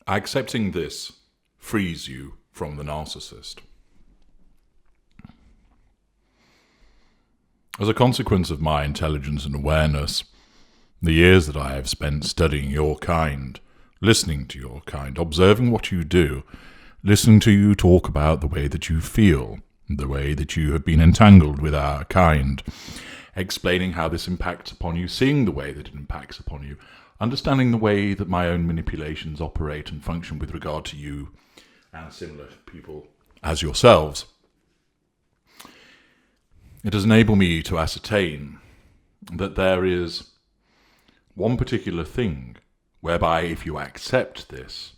Accepting this frees you from the narcissist. As a consequence of my intelligence and awareness, the years that I have spent studying your kind, listening to your kind, observing what you do, listening to you talk about the way that you feel, the way that you have been entangled with our kind, explaining how this impacts upon you, seeing the way that it impacts upon you, understanding the way that my own manipulations operate and function with regard to you and similar people as yourselves. It has enabled me to ascertain that there is one particular thing whereby if you accept this,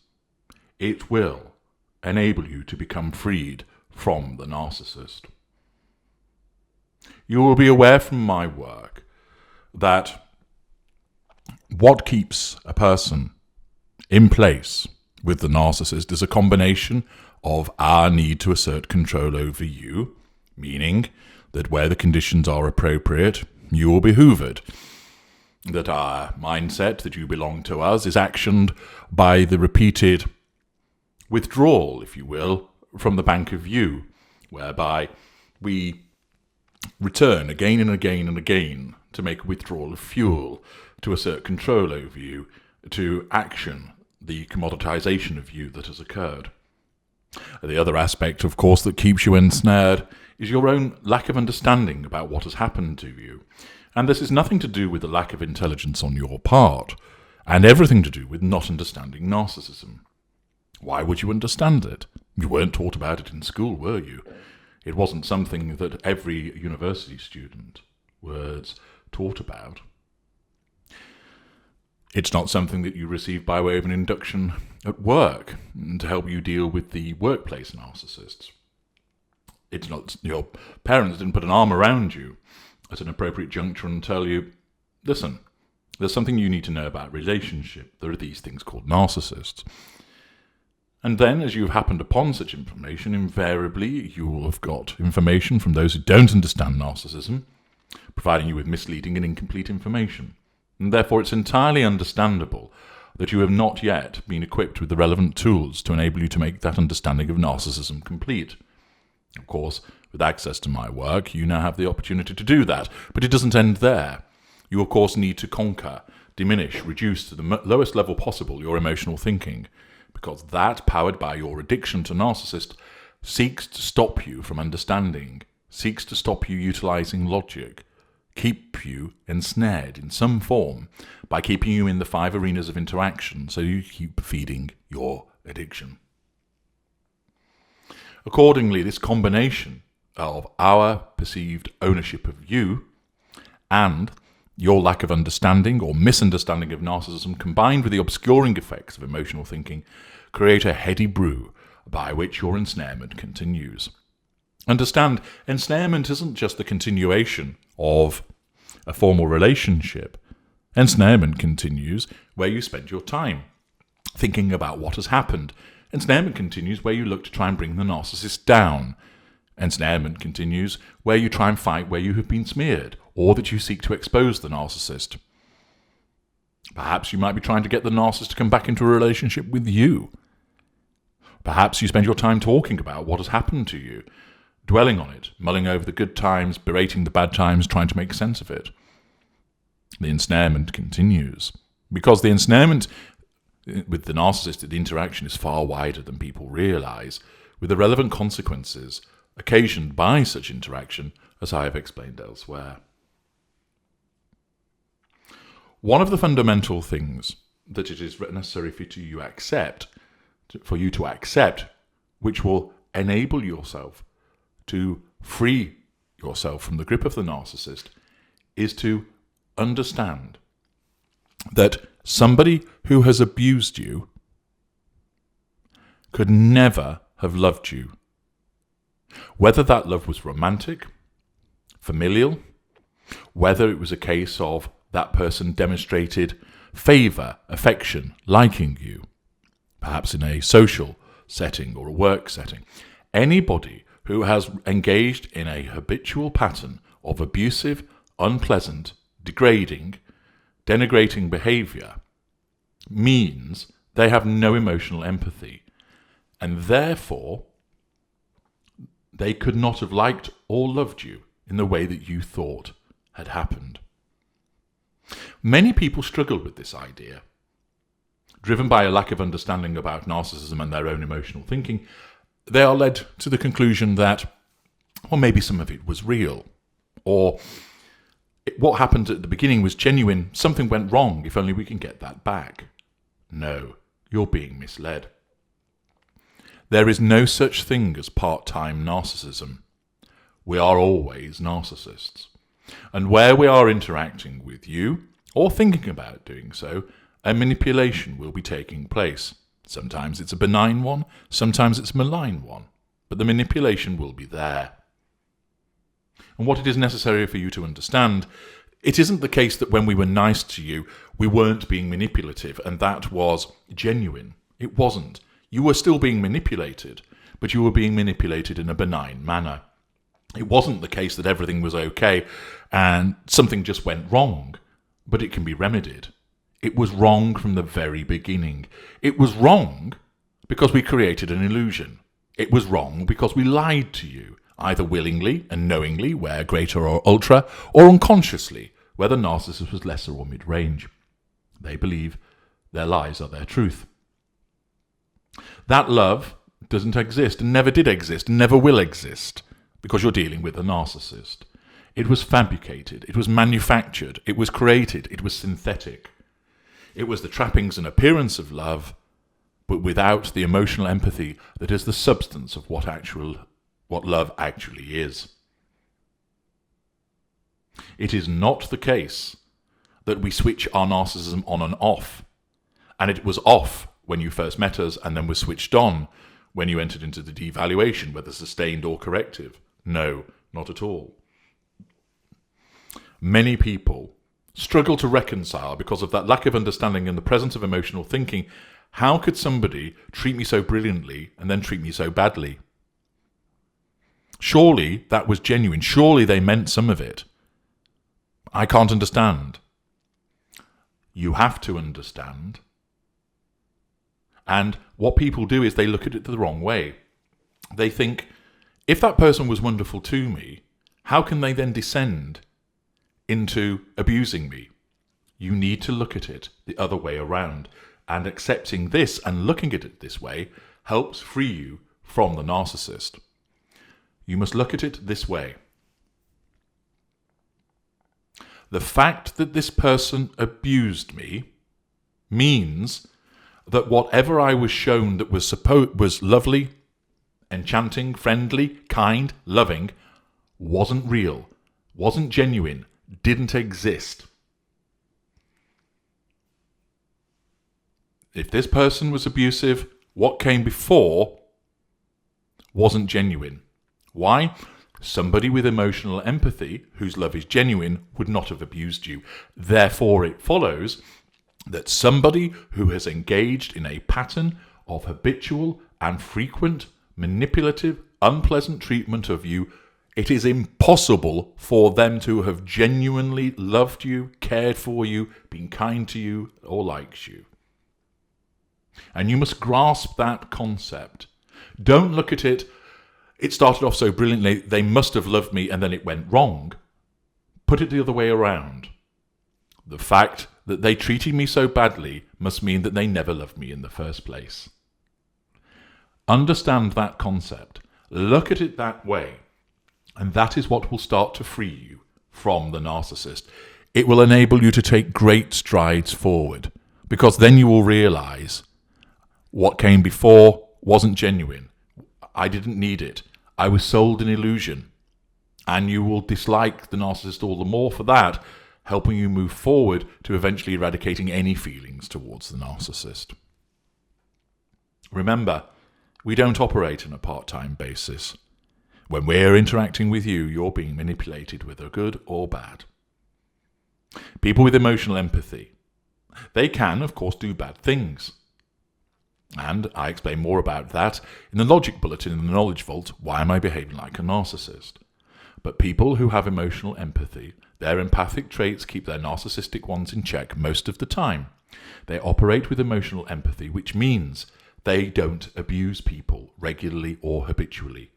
it will enable you to become freed from the narcissist. You will be aware from my work that what keeps a person in place with the narcissist is a combination of our need to assert control over you, meaning that where the conditions are appropriate, you will be hoovered. That our mindset that you belong to us is actioned by the repeated withdrawal, if you will, from the bank of you, whereby we return again and again and again to make a withdrawal of fuel, to assert control over you, to action the commoditization of you that has occurred. The other aspect, of course, that keeps you ensnared is your own lack of understanding about what has happened to you. And this is nothing to do with the lack of intelligence on your part, and everything to do with not understanding narcissism. Why would you understand it? You weren't taught about it in school, were you? It wasn't something that every university student was taught about. It's not something that you receive by way of an induction at work to help you deal with the workplace narcissists. It's not your parents didn't put an arm around you at an appropriate juncture and tell you, listen, there's something you need to know about relationship. There are these things called narcissists. And then, as you've happened upon such information, invariably you will have got information from those who don't understand narcissism, providing you with misleading and incomplete information. And therefore it's entirely understandable that you have not yet been equipped with the relevant tools to enable you to make that understanding of narcissism complete. Of course, with access to my work, you now have the opportunity to do that, but it doesn't end there. You, of course, need to conquer, diminish, reduce to the lowest level possible your emotional thinking, because that, powered by your addiction to narcissist, seeks to stop you from understanding, seeks to stop you utilizing logic, keep you ensnared in some form by keeping you in the 5 arenas of interaction so you keep feeding your addiction. Accordingly, this combination of our perceived ownership of you and your lack of understanding or misunderstanding of narcissism combined with the obscuring effects of emotional thinking create a heady brew by which your ensnarement continues. Understand, ensnarement isn't just the continuation of a formal relationship. Ensnarement continues where you spend your time thinking about what has happened. Ensnarement continues where you look to try and bring the narcissist down. Ensnarement continues where you try and fight where you have been smeared, or that you seek to expose the narcissist. Perhaps you might be trying to get the narcissist to come back into a relationship with you. Perhaps you spend your time talking about what has happened to you, dwelling on it, mulling over the good times, berating the bad times, trying to make sense of it. The ensnarement continues, because the ensnarement with the narcissist, the interaction is far wider than people realize, with the relevant consequences occasioned by such interaction, as I have explained elsewhere. One of the fundamental things that it is necessary for you to accept, which will enable yourself to free yourself from the grip of the narcissist, is to understand that somebody who has abused you could never have loved you. Whether that love was romantic, familial, whether it was a case of that person demonstrated favour, affection, liking you, perhaps in a social setting or a work setting. Anybody who has engaged in a habitual pattern of abusive, unpleasant, degrading, denigrating behaviour means They have no emotional empathy. And therefore, they could not have liked or loved you in the way that you thought had happened. Many people struggle with this idea. Driven by a lack of understanding about narcissism and their own emotional thinking, they are led to the conclusion that, well, maybe some of it was real, or what happened at the beginning was genuine, something went wrong, if only we can get that back. No, you're being misled. There is no such thing as part-time narcissism. We are always narcissists. And where we are interacting with you, or thinking about doing so, a manipulation will be taking place. Sometimes it's a benign one, sometimes it's a malign one, but the manipulation will be there. And what it is necessary for you to understand, it isn't the case that when we were nice to you, we weren't being manipulative, and that was genuine. It wasn't. You were still being manipulated, but you were being manipulated in a benign manner. It wasn't the case that everything was okay and something just went wrong, but it can be remedied. It was wrong from the very beginning. It was wrong because we created an illusion. It was wrong because we lied to you, either willingly and knowingly, where greater or ultra, or unconsciously, whether narcissist was lesser or mid-range. They believe their lies are their truth. That love doesn't exist, and never did exist, and never will exist, because you're dealing with a narcissist. It was fabricated, it was manufactured, it was created, it was synthetic. It was the trappings and appearance of love, but without the emotional empathy that is the substance of what love actually is. It is not the case that we switch our narcissism on and off, and it was off when you first met us and then was switched on when you entered into the devaluation, whether sustained or corrective. No, not at all. Many people struggle to reconcile because of that lack of understanding in the presence of emotional thinking. How could somebody treat me so brilliantly and then treat me so badly? Surely that was genuine. Surely they meant some of it. I can't understand. You have to understand. And what people do is they look at it the wrong way. They think, if that person was wonderful to me, how can they then descend into abusing me? You need to look at it the other way around. And accepting this and looking at it this way helps free you from the narcissist. You must look at it this way. The fact that this person abused me means that whatever I was shown that was lovely, enchanting, friendly, kind, loving, wasn't real, wasn't genuine, didn't exist. If this person was abusive, what came before wasn't genuine. Why? Somebody with emotional empathy, whose love is genuine, would not have abused you. Therefore, it follows that somebody who has engaged in a pattern of habitual and frequent manipulative, unpleasant treatment of you, it is impossible for them to have genuinely loved you, cared for you, been kind to you, or liked you. And you must grasp that concept. Don't look at it, it started off so brilliantly, they must have loved me and then it went wrong. Put it the other way around. The fact that they treated me so badly must mean that they never loved me in the first place. Understand that concept. Look at it that way. And that is what will start to free you from the narcissist. It will enable you to take great strides forward, because then you will realize what came before wasn't genuine. I didn't need it. I was sold an illusion. And you will dislike the narcissist all the more for that, helping you move forward to eventually eradicating any feelings towards the narcissist. Remember, we don't operate on a part-time basis. When we're interacting with you, you're being manipulated, whether good or bad. People with emotional empathy, they can, of course, do bad things. And I explain more about that in the Logic Bulletin in the Knowledge Vault, Why Am I Behaving Like a Narcissist? But people who have emotional empathy, their empathic traits keep their narcissistic ones in check most of the time. They operate with emotional empathy, which means they don't abuse people regularly or habitually.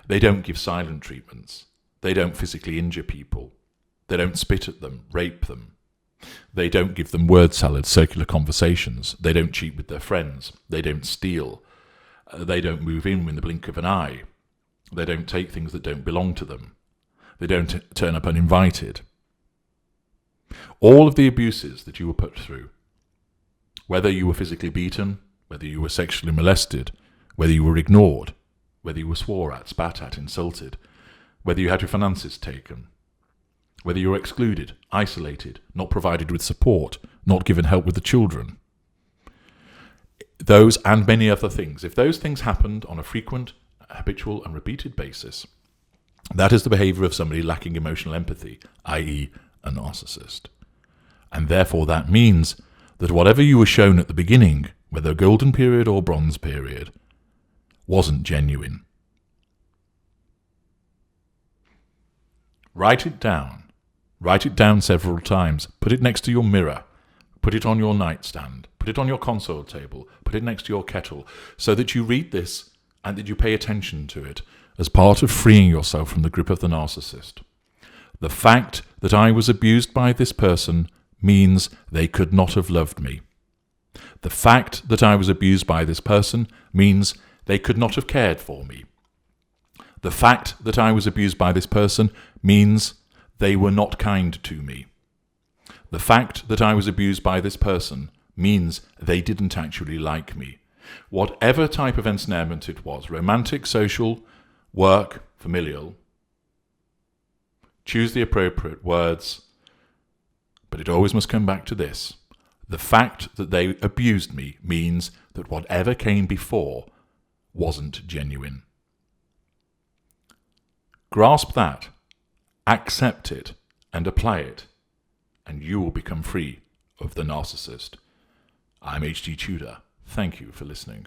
They don't give silent treatments. They don't physically injure people. They don't spit at them, rape them. They don't give them word salad, circular conversations. They don't cheat with their friends. They don't steal. They don't move in the blink of an eye. They don't take things that don't belong to them. They don't turn up uninvited. All of the abuses that you were put through, whether you were physically beaten, whether you were sexually molested, whether you were ignored, whether you were swore at, spat at, insulted, whether you had your finances taken, whether you were excluded, isolated, not provided with support, not given help with the children. Those and many other things. If those things happened on a frequent, habitual and repeated basis, that is the behaviour of somebody lacking emotional empathy, i.e. a narcissist. And therefore that means that whatever you were shown at the beginning, whether golden period or bronze period, wasn't genuine. Write it down. Write it down several times. Put it next to your mirror. Put it on your nightstand. Put it on your console table. Put it next to your kettle, so that you read this and that you pay attention to it as part of freeing yourself from the grip of the narcissist. The fact that I was abused by this person means they could not have loved me. The fact that I was abused by this person means they could not have cared for me. The fact that I was abused by this person means they were not kind to me. The fact that I was abused by this person means they didn't actually like me. Whatever type of ensnarement it was, romantic, social, work, familial, choose the appropriate words, but it always must come back to this. The fact that they abused me means that whatever came before wasn't genuine. Grasp that, accept it, and apply it, and you will become free of the narcissist. I'm H.G. Tudor. Thank you for listening.